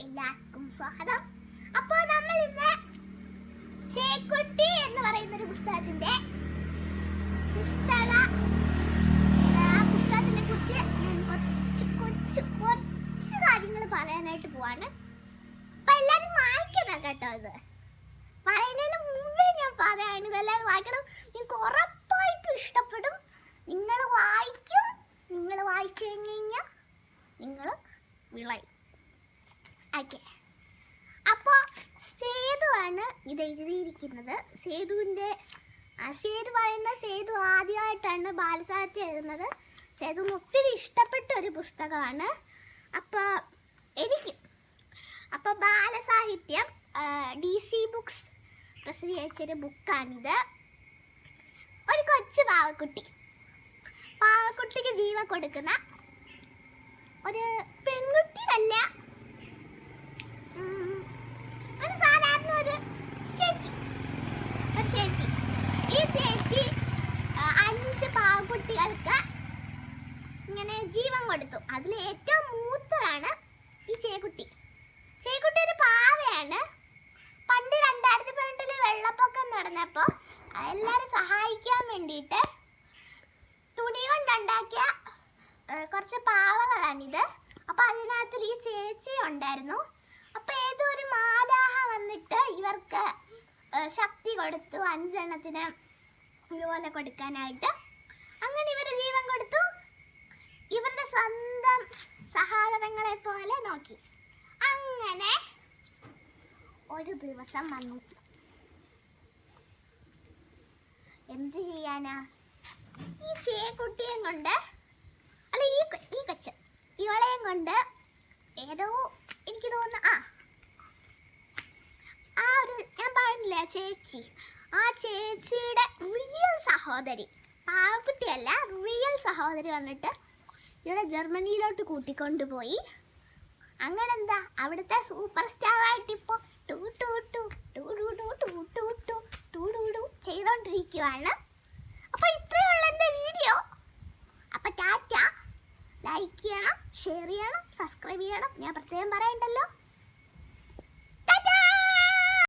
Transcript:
എല്ലാവർക്കും സ്വാഗതം. അപ്പോൾ നമ്മൾ ഇന്ന് ചേക്കുട്ടി എന്ന് പറയുന്ന ഒരു പുസ്തകത്തിനെ കുറിച്ച് ഞാൻ കുറച്ച് കാര്യങ്ങൾ പറയാനായിട്ട് പോവാണ്. അപ്പൊ എല്ലാരും വായിക്കണം കേട്ടോ. ഇത് പറയുന്നതിന് മുമ്പേ ഞാൻ പറയാണ്, ഇതെല്ലാവരും വായിക്കണം. നിങ്ങൾക്ക് ഉറപ്പായിട്ടും ഇഷ്ടപ്പെടും. നിങ്ങൾ വായിക്കും. നിങ്ങൾ വായിച്ചു കഴിഞ്ഞാൽ നിങ്ങൾ വിളയും. ഓക്കെ, അപ്പോൾ സേതുവാണ് ഇത് എഴുതിയിരിക്കുന്നത്. സേതു ആദ്യമായിട്ടാണ് ബാലസാഹിത്യം എഴുതുന്നത്. സേതുവിന് ഒത്തിരി ഇഷ്ടപ്പെട്ട ഒരു പുസ്തകമാണ്. അപ്പോൾ ബാലസാഹിത്യം DC ബുക്സ് പ്രസിദ്ധീകരിച്ചൊരു ബുക്കാണിത്. ഒരു കൊച്ചു പാവക്കുട്ടിക്ക് ജീവൻ കൊടുക്കുന്ന ഒരു പെൺകുട്ടിയല്ല, ഒരു സാധാരണ ഒരു ചേച്ചി. ഈ ചേച്ചി 5 പാവക്കുട്ടികൾക്ക് ഇങ്ങനെ ജീവൻ കൊടുത്തു. അതിൽ ഏറ്റവും മൂത്തതാണ് ഈ ചേക്കുട്ടി. ഒരു പാവയാണ്. പണ്ട് 2012 വെള്ളപ്പൊക്കം നടന്നപ്പോൾ എല്ലാവരും സഹായിക്കാൻ വേണ്ടിയിട്ട് തുണി കൊണ്ടുണ്ടാക്കിയ കുറച്ച് പാവകളാണിത്. അപ്പോൾ അതിനകത്ത് ഈ ചേച്ചി ഉണ്ടായിരുന്നു. അപ്പോൾ ഏതോ ഒരു മാലാഹ വന്നിട്ട് ഇവർക്ക് ശക്തി കൊടുത്തു, 5 എണ്ണത്തിന് ഇതുപോലെ കൊടുക്കാനായിട്ട്. അങ്ങനെ ഇവർ ജീവൻ കൊടുത്തു. ഇവരുടെ സ്വന്തം സഹോദരങ്ങളെ പോലെ നോക്കി. അങ്ങനെ ഒരു ദിവസം വന്നു. എന്ത് ചെയ്യാനാ, ഈ ചേക്കുട്ടിയെ കൊണ്ട്, അല്ല ഈ കൊച്ച് ഇവളെയും കൊണ്ട് ഏതോ, എനിക്ക് തോന്നുന്നു ഞാൻ പറഞ്ഞില്ല ചേച്ചി, ആ ചേച്ചിയുടെ റിയൽ സഹോദരി, പാവക്കുട്ടിയല്ല റിയൽ സഹോദരി വന്നിട്ട് ഇവിടെ ജർമ്മനിയിലോട്ട് കൂട്ടിക്കൊണ്ടുപോയി. അങ്ങനെ എന്താ അവിടുത്തെ സൂപ്പർ സ്റ്റാർ ആയിട്ട് ഇപ്പോൾ ചെയ്തോണ്ടിരിക്കുവാണ്. അപ്പോൾ ഇത്രയുള്ള എൻ്റെ വീഡിയോ. അപ്പോൾ ടാറ്റ. ലൈക്ക് ചെയ്യണം, ഷെയർ ചെയ്യണം, സബ്സ്ക്രൈബ് ചെയ്യണം. ഞാൻ പ്രത്യേകം പറയണ്ടല്ലോ.